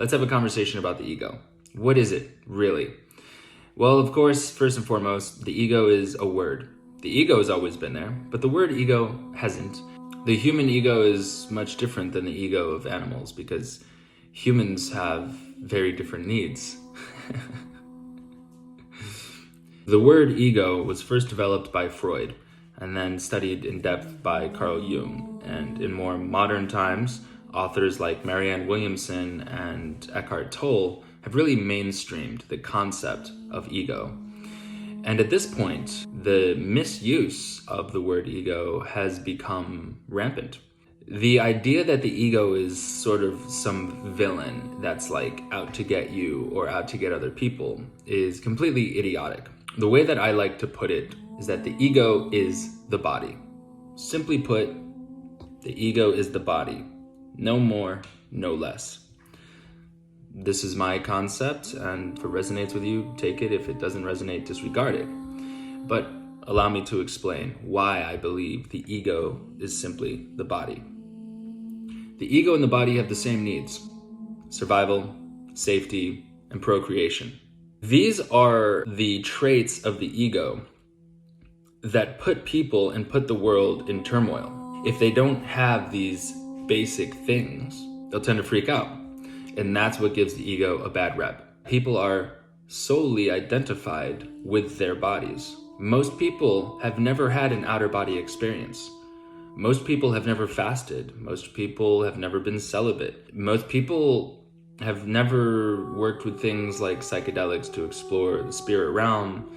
let's have a conversation about the ego. What is it, really? Well, of course, first and foremost, the ego is a word. The ego has always been there, but the word ego hasn't. The human ego is much different than the ego of animals because humans have very different needs. The word ego was first developed by Freud and then studied in depth by Carl Jung. And in more modern times, authors like Marianne Williamson and Eckhart Tolle have really mainstreamed the concept of ego. And at this point, the misuse of the word ego has become rampant. The idea that the ego is sort of some villain that's like out to get you or out to get other people is completely idiotic. The way that I like to put it is that the ego is the body. Simply put, the ego is the body. No more, no less. This is my concept, and if it resonates with you, take it. If it doesn't resonate, disregard it. But allow me to explain why I believe the ego is simply the body. The ego and the body have the same needs: survival, safety, and procreation. These are the traits of the ego that put people and put the world in turmoil. If they don't have these basic things, they'll tend to freak out. And that's what gives the ego a bad rep. People are solely identified with their bodies. Most people have never had an outer body experience. Most people have never fasted. Most people have never been celibate. Most people have never worked with things like psychedelics to explore the spirit realm.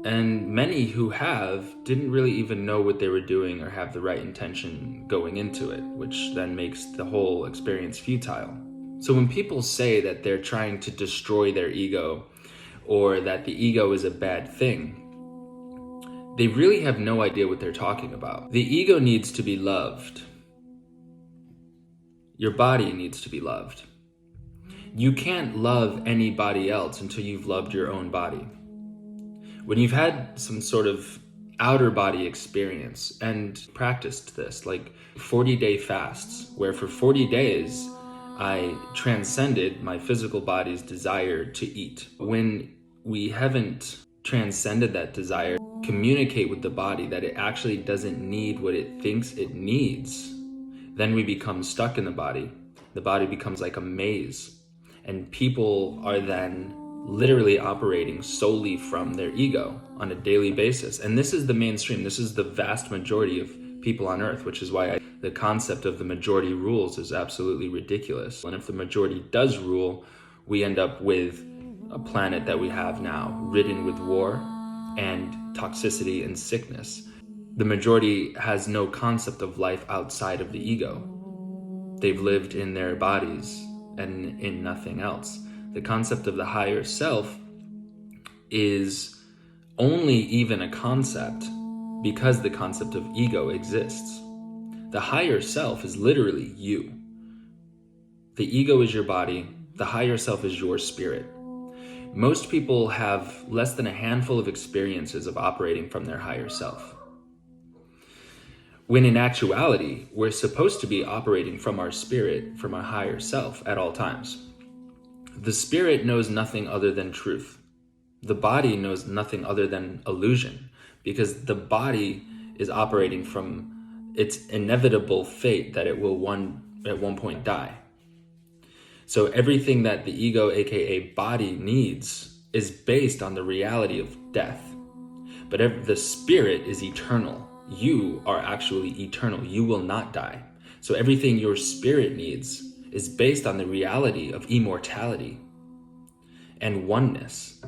And many who have didn't really even know what they were doing or have the right intention going into it, which then makes the whole experience futile. So when people say that they're trying to destroy their ego or that the ego is a bad thing, they really have no idea what they're talking about. The ego needs to be loved. Your body needs to be loved. You can't love anybody else until you've loved your own body. When you've had some sort of outer body experience and practiced this, like 40-day fasts, where for 40 days, I transcended my physical body's desire to eat. When we haven't transcended that desire, communicate with the body that it actually doesn't need what it thinks it needs, then we become stuck in the body. The body becomes like a maze, and people are then literally operating solely from their ego on a daily basis. And this is the mainstream. This is the vast majority of people on earth, which is why the concept of the majority rules is absolutely ridiculous. And if the majority does rule, we end up with a planet that we have now, ridden with war and toxicity and sickness. The majority has no concept of life outside of the ego. They've lived in their bodies and in nothing else. The concept of the higher self is only even a concept because the concept of ego exists. The higher self is literally you. The ego is your body. The higher self is your spirit. Most people have less than a handful of experiences of operating from their higher self, when in actuality, we're supposed to be operating from our spirit, from our higher self at all times. The spirit knows nothing other than truth. The body knows nothing other than illusion, because the body is operating from its inevitable fate that it will at one point die. So everything that the ego, aka body, needs is based on the reality of death. But the spirit is eternal. You are actually eternal. You will not die. So everything your spirit needs is based on the reality of immortality and oneness.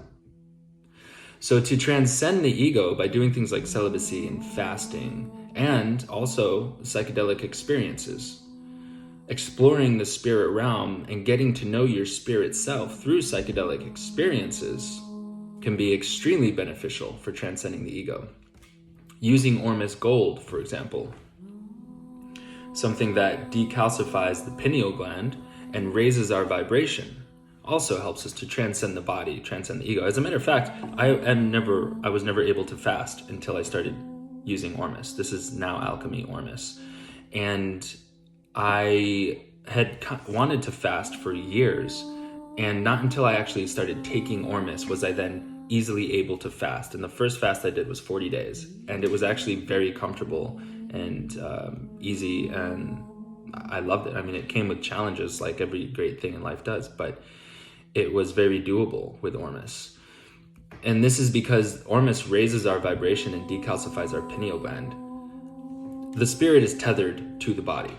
So to transcend the ego by doing things like celibacy and fasting, and also psychedelic experiences, exploring the spirit realm and getting to know your spirit self through psychedelic experiences can be extremely beneficial for transcending the ego. Using Ormus gold, for example, something that decalcifies the pineal gland and raises our vibration, also helps us to transcend the body, transcend the ego. As a matter of fact, I was never able to fast until I started using Ormus. This is now Alchemy Ormus. And I had wanted to fast for years, And not until I actually started taking Ormus was I then easily able to fast. And the first fast I did was 40 days. And it was actually very comfortable and easy, and I loved it. I mean, it came with challenges like every great thing in life does, but it was very doable with Ormus. And this is because Ormus raises our vibration and decalcifies our pineal gland. The spirit is tethered to the body.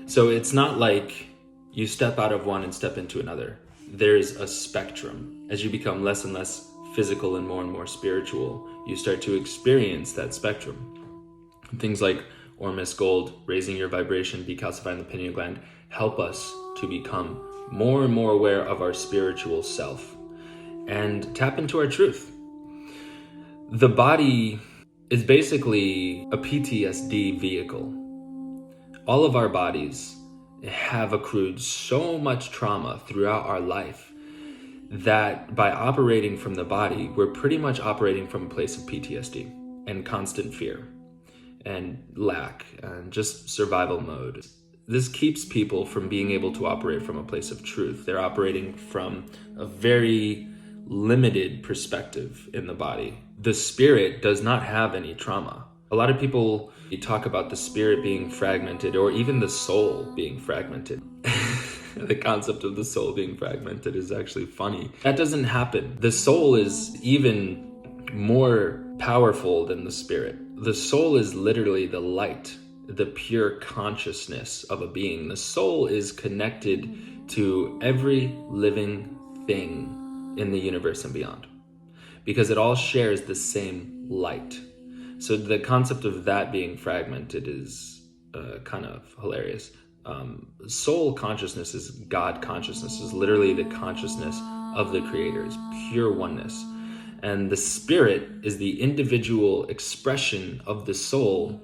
So it's not like you step out of one and step into another. There's a spectrum. As you become less and less physical and more spiritual, you start to experience that spectrum. Things like Ormus Gold, raising your vibration, decalcifying the pineal gland, help us to become more and more aware of our spiritual self and tap into our truth. The body is basically a PTSD vehicle. All of our bodies have accrued so much trauma throughout our life that by operating from the body, we're pretty much operating from a place of PTSD and constant fear and lack and just survival mode. This keeps people from being able to operate from a place of truth. They're operating from a very limited perspective in the body. The spirit does not have any trauma. A lot of people talk about the spirit being fragmented, or even the soul being fragmented. The concept of the soul being fragmented is actually funny. That doesn't happen. The soul is even more powerful than the spirit. The soul is literally the light, the pure consciousness of a being. The soul is connected to every living thing in the universe and beyond, because it all shares the same light. So the concept of that being fragmented is kind of hilarious. Soul consciousness is God consciousness, is literally the consciousness of the Creator, is pure oneness. And the spirit is the individual expression of the soul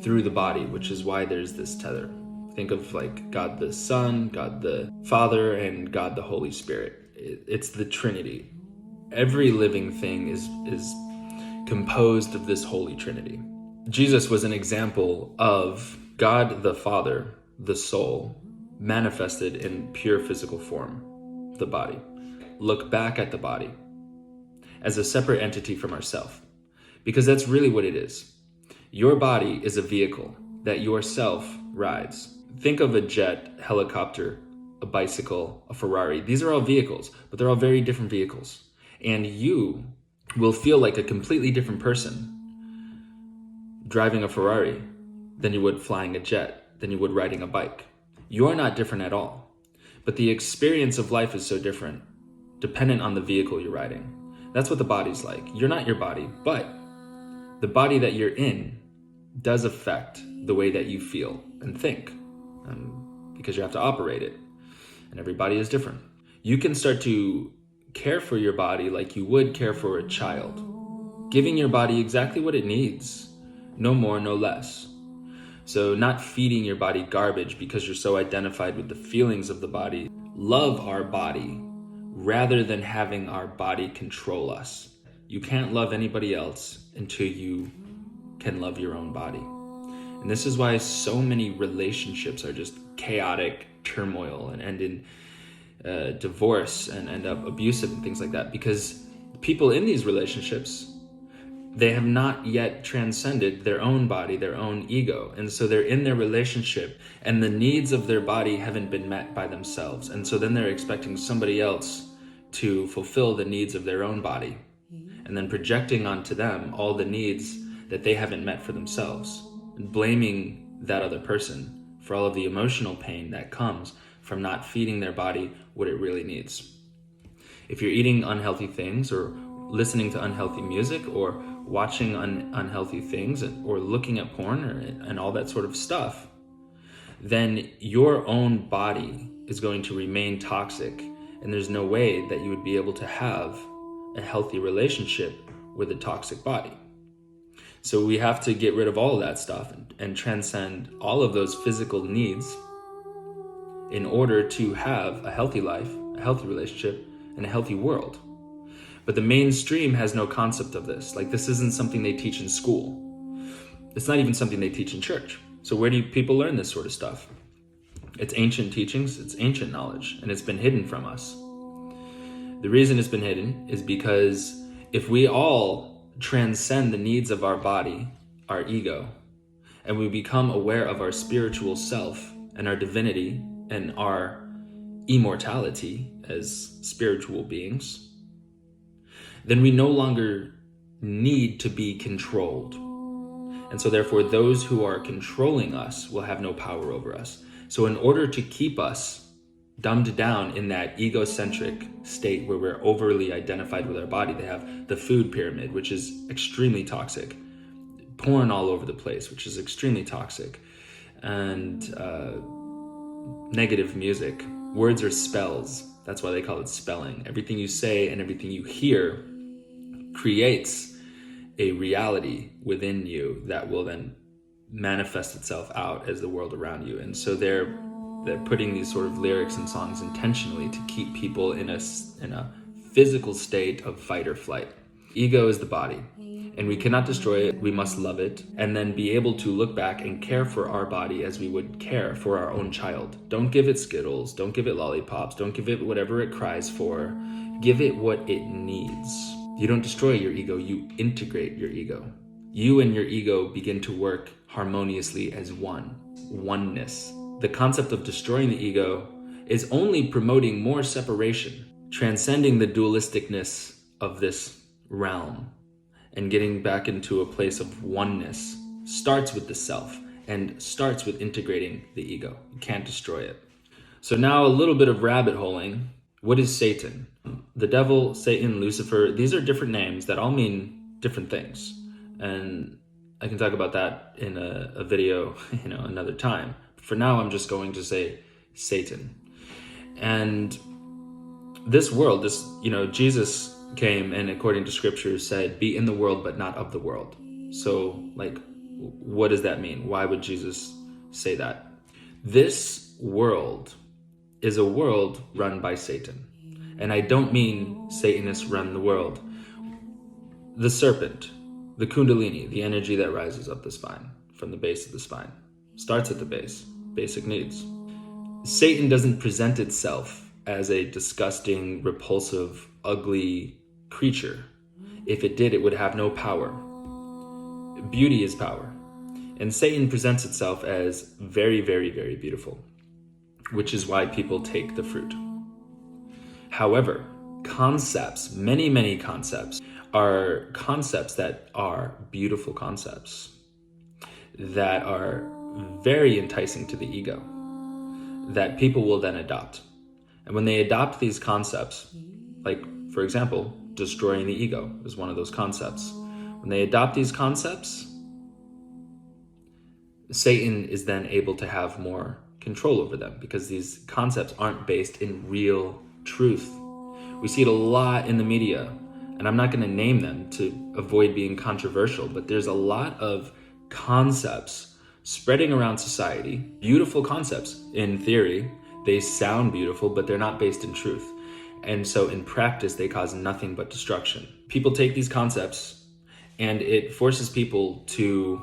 through the body, which is why there's this tether. Think of like God the Son, God the Father, and God the Holy Spirit. It's the Trinity. Every living thing is composed of this Holy Trinity. Jesus was an example of God the Father, the soul, manifested in pure physical form, the body. Look back at the body as a separate entity from ourself, because that's really what it is. Your body is a vehicle that yourself rides. Think of a jet, helicopter, a bicycle, a Ferrari. These are all vehicles, but they're all very different vehicles. And you will feel like a completely different person driving a Ferrari than you would flying a jet, than you would riding a bike. You're not different at all, but the experience of life is so different, dependent on the vehicle you're riding. That's what the body's like. You're not your body, but the body that you're in does affect the way that you feel and think, because you have to operate it, and every body is different. You can start to care for your body like you would care for a child, giving your body exactly what it needs, no more, no less. So not feeding your body garbage because you're so identified with the feelings of the body. Love our body rather than having our body control us. You can't love anybody else until you can love your own body. And this is why so many relationships are just chaotic turmoil and end in divorce and end up abusive and things like that, because people in these relationships, they have not yet transcended their own body, their own ego. And so they're in their relationship and the needs of their body haven't been met by themselves. And so then they're expecting somebody else to fulfill the needs of their own body, and then projecting onto them all the needs that they haven't met for themselves, and blaming that other person for all of the emotional pain that comes from not feeding their body what it really needs. If you're eating unhealthy things, or listening to unhealthy music, or watching unhealthy things, or looking at porn and all that sort of stuff, then your own body is going to remain toxic, and there's no way that you would be able to have a healthy relationship with a toxic body. So we have to get rid of all of that stuff and transcend all of those physical needs in order to have a healthy life, a healthy relationship, and a healthy world. But the mainstream has no concept of this. Like, this isn't something they teach in school. It's not even something they teach in church. So where do people learn this sort of stuff? It's ancient teachings, it's ancient knowledge, and it's been hidden from us. The reason it's been hidden is because if we all transcend the needs of our body, our ego, and we become aware of our spiritual self and our divinity and our immortality as spiritual beings, then we no longer need to be controlled. And so therefore, those who are controlling us will have no power over us. So in order to keep us dumbed down in that egocentric state where we're overly identified with our body, they have the food pyramid, which is extremely toxic, porn all over the place, which is extremely toxic, and negative music. Words are spells. That's why they call it spelling. Everything you say and everything you hear creates a reality within you that will then manifest itself out as the world around you. And so they're putting these sort of lyrics and songs intentionally to keep people in a physical state of fight or flight. Ego is the body, and we cannot destroy it. We must love it, and then be able to look back and care for our body as we would care for our own child. Don't give it Skittles, don't give it lollipops, don't give it whatever it cries for. Give it what it needs. You don't destroy your ego, you integrate your ego. You and your ego begin to work harmoniously as oneness. The concept of destroying the ego is only promoting more separation, transcending the dualisticness of this realm, and getting back into a place of oneness starts with the self and starts with integrating the ego. You can't destroy it. So now a little bit of rabbit holing. What is Satan? The devil, Satan, Lucifer, these are different names that all mean different things. And I can talk about that in a video, another time. For now, I'm just going to say Satan. And this world, Jesus came and according to scripture said, be in the world, but not of the world. So what does that mean? Why would Jesus say that? This world is a world run by Satan. And I don't mean Satanists run the world. The serpent, the kundalini, the energy that rises up the spine, from the base of the spine, starts at the base, basic needs. Satan doesn't present itself as a disgusting, repulsive, ugly creature. If it did, it would have no power. Beauty is power. And Satan presents itself as very, very, very beautiful, which is why people take the fruit. However, concepts, many, many concepts, are concepts that are beautiful concepts, that are very enticing to the ego, that people will then adopt. And when they adopt these concepts, like, for example, destroying the ego is one of those concepts. When they adopt these concepts, Satan is then able to have more control over them because these concepts aren't based in real truth. We see it a lot in the media, and I'm not going to name them to avoid being controversial, but there's a lot of concepts spreading around society, beautiful concepts. In theory, they sound beautiful, but they're not based in truth. And so in practice, they cause nothing but destruction. People take these concepts and it forces people to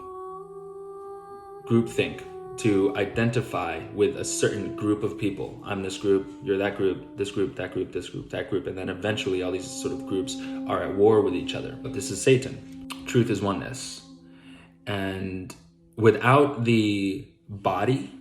groupthink, to identify with a certain group of people. I'm this group, you're that group, this group, that group, this group, that group. And then eventually all these sort of groups are at war with each other. But this is Satan. Truth is oneness. And without the body,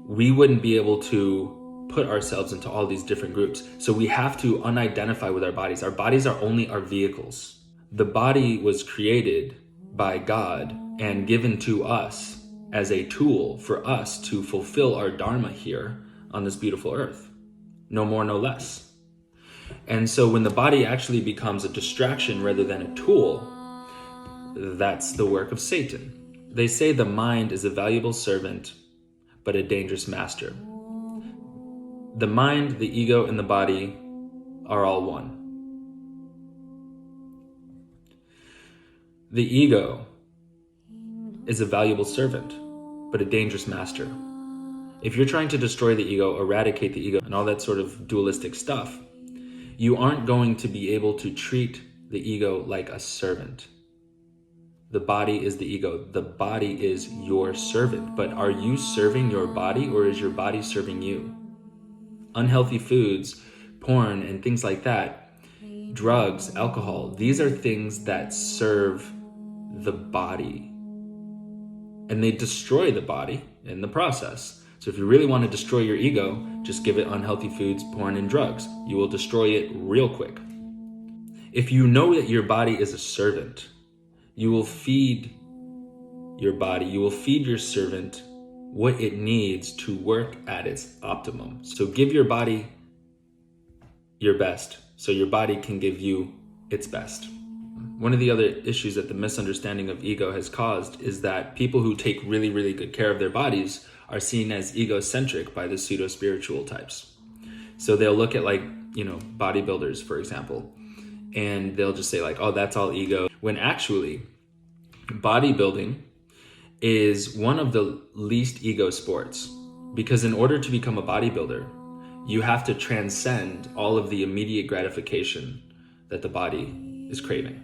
we wouldn't be able to put ourselves into all these different groups. So we have to unidentify with our bodies. Our bodies are only our vehicles. The body was created by God and given to us as a tool for us to fulfill our dharma here on this beautiful earth. No more, no less. And so when the body actually becomes a distraction rather than a tool, that's the work of Satan. They say the mind is a valuable servant, but a dangerous master. The mind, the ego, and the body are all one. The ego is a valuable servant, but a dangerous master. If you're trying to destroy the ego, eradicate the ego, and all that sort of dualistic stuff, you aren't going to be able to treat the ego like a servant. The body is the ego. The body is your servant. But are you serving your body, or is your body serving you? Unhealthy foods porn and things like that, drugs, alcohol, these are things that serve the body. And they destroy the body in the process. So if you really want to destroy your ego, just give it unhealthy foods, porn, and drugs. You will destroy it real quick. If you know that your body is a servant, you will feed your body, you will feed your servant what it needs to work at its optimum. So give your body your best, so your body can give you its best. One of the other issues that the misunderstanding of ego has caused is that people who take really, really good care of their bodies are seen as egocentric by the pseudo-spiritual types. So they'll look at bodybuilders, for example, and they'll just say oh, that's all ego. When actually, bodybuilding is one of the least ego sports, because in order to become a bodybuilder, you have to transcend all of the immediate gratification that the body is craving.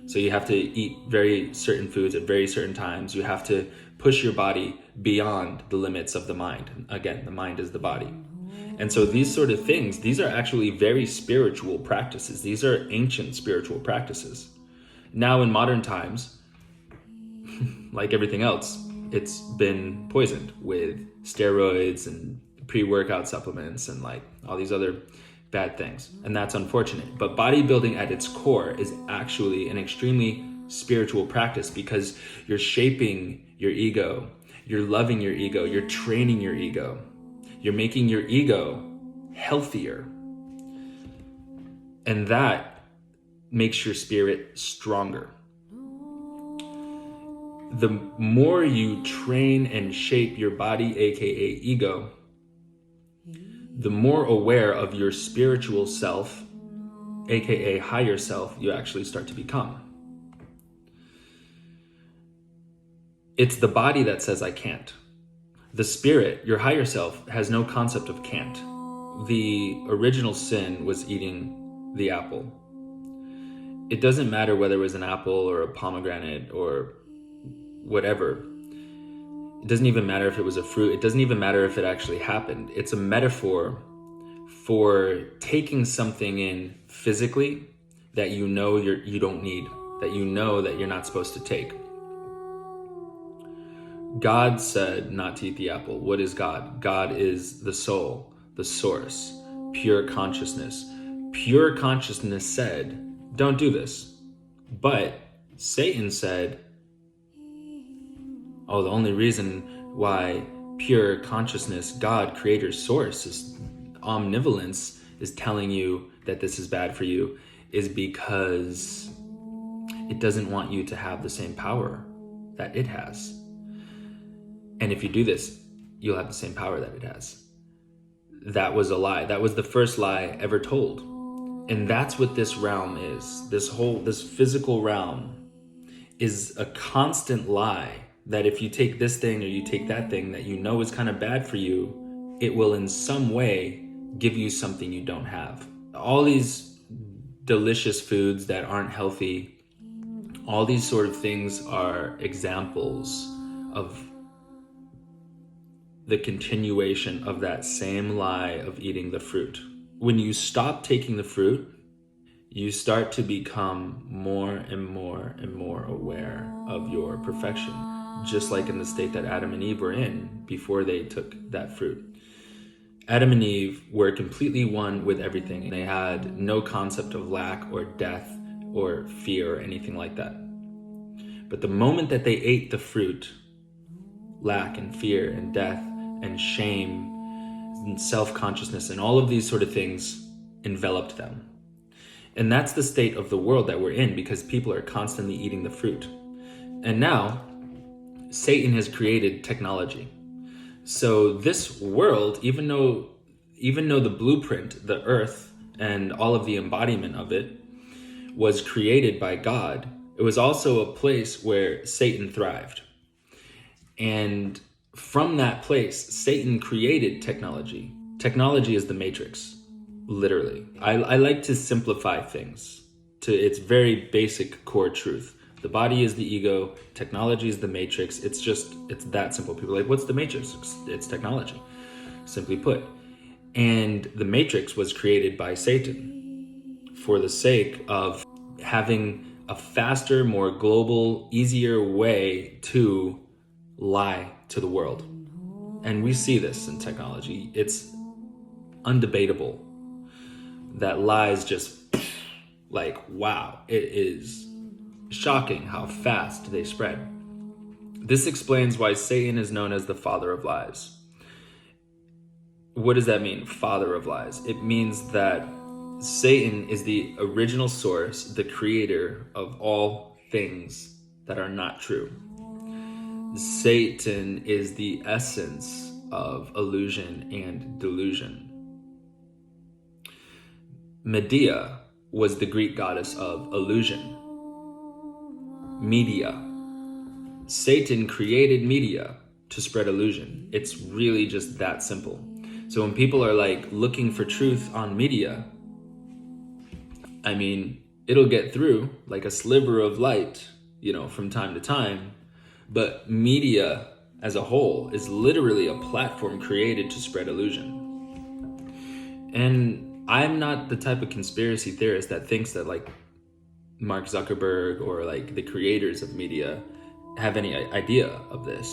So you have to eat very certain foods at very certain times. You have to push your body beyond the limits of the mind. Again, the mind is the body. And so these sort of things, these are actually very spiritual practices. These are ancient spiritual practices. Now in modern times, like everything else, it's been poisoned with steroids and pre-workout supplements and all these other bad things. And that's unfortunate. But bodybuilding at its core is actually an extremely spiritual practice, because you're shaping your ego, you're loving your ego, you're training your ego, you're making your ego healthier. And that makes your spirit stronger. The more you train and shape your body, aka ego, the more aware of your spiritual self, aka higher self, you actually start to become. It's the body that says, I can't. The spirit, your higher self, has no concept of can't. The original sin was eating the apple. It doesn't matter whether it was an apple or a pomegranate or whatever. It doesn't even matter if it was a fruit. It doesn't even matter if it actually happened. It's a metaphor for taking something in physically that you know you don't need, that you know that you're not supposed to take. God said not to eat the apple. What is God? God is the soul, the source, pure consciousness. Pure consciousness said, don't do this. But Satan said, oh, the only reason why pure consciousness, God, creator, source, is omnivolence, is telling you that this is bad for you, is because it doesn't want you to have the same power that it has. And if you do this, you'll have the same power that it has. That was a lie. That was the first lie ever told. And that's what this realm is. This physical realm is a constant lie that if you take this thing or you take that thing that you know is kind of bad for you, it will in some way give you something you don't have. All these delicious foods that aren't healthy, all these sort of things are examples of the continuation of that same lie of eating the fruit. When you stop taking the fruit, you start to become more and more and more aware of your perfection, just like in the state that Adam and Eve were in before they took that fruit. Adam and Eve were completely one with everything. They had no concept of lack or death or fear or anything like that. But the moment that they ate the fruit, lack and fear and death and shame and self-consciousness and all of these sort of things enveloped them. And that's the state of the world that we're in, because people are constantly eating the fruit. And now Satan has created technology. So this world, even though the blueprint, the earth and all of the embodiment of it was created by God, it was also a place where Satan thrived. And from that place, Satan created technology. Technology is the matrix, literally. I like to simplify things to its very basic core truth. The body is the ego, technology is the matrix. It's that simple. People are like, what's the matrix? It's technology, simply put. And the Matrix was created by Satan for the sake of having a faster, more global, easier way to lie to the world. And we see this in technology. It's undebatable that lies just like, wow, it is shocking how fast they spread. This explains why Satan is known as the father of lies. What does that mean, father of lies? It means that Satan is the original source, the creator of all things that are not true. Satan is the essence of illusion and delusion. Medea was the Greek goddess of illusion. Media. Satan created media to spread illusion. It's really just that simple. So when people are like looking for truth on media, I mean, it'll get through like a sliver of light, from time to time. But media as a whole is literally a platform created to spread illusion. And I'm not the type of conspiracy theorist that thinks that like Mark Zuckerberg or like the creators of media have any idea of this.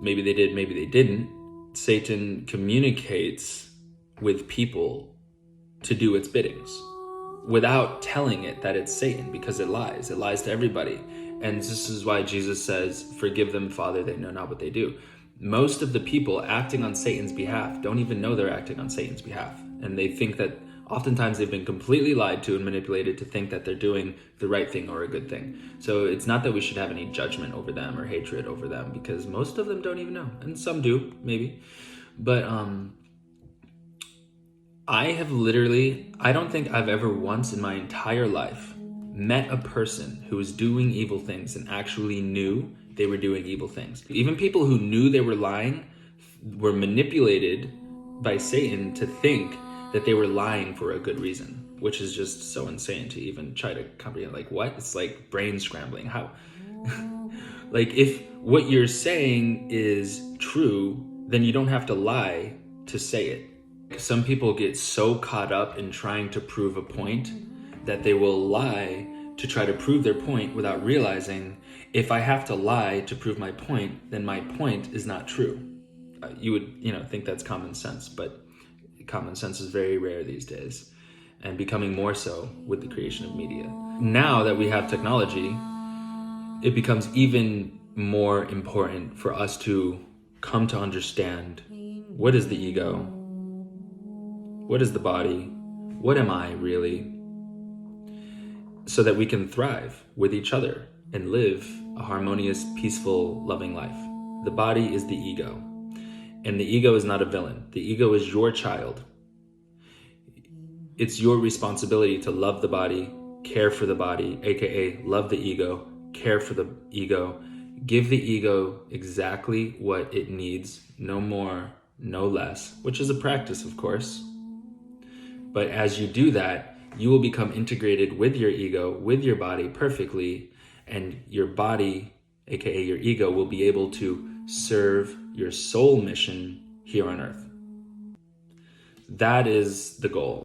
Maybe they did, maybe they didn't. Satan communicates with people to do its biddings without telling it that it's Satan, because it lies. It lies to everybody. And this is why Jesus says, forgive them, Father, they know not what they do. Most of the people acting on Satan's behalf don't even know they're acting on Satan's behalf. And they think that oftentimes they've been completely lied to and manipulated to think that they're doing the right thing or a good thing. So it's not that we should have any judgment over them or hatred over them, because most of them don't even know. And some do, maybe. But I don't think I've ever once in my entire life met a person who was doing evil things and actually knew they were doing evil things. Even people who knew they were lying were manipulated by Satan to think that they were lying for a good reason, which is just so insane to even try to comprehend. Like, what? It's like brain scrambling. How? Like, if what you're saying is true, then you don't have to lie to say it. Some people get so caught up in trying to prove a point that they will lie to try to prove their point without realizing, if I have to lie to prove my point, then my point is not true. You would, think that's common sense, but common sense is very rare these days, and becoming more so with the creation of media. Now that we have technology, it becomes even more important for us to come to understand, what is the ego? What is the body? What am I really? So that we can thrive with each other and live a harmonious, peaceful, loving life. The body is the ego. And the ego is not a villain. The ego is your child. It's your responsibility to love the body, care for the body, aka love the ego, care for the ego, give the ego exactly what it needs, no more, no less, which is a practice, of course. But as you do that, you will become integrated with your ego, with your body perfectly, and your body, aka your ego, will be able to serve your soul mission here on earth. That is the goal.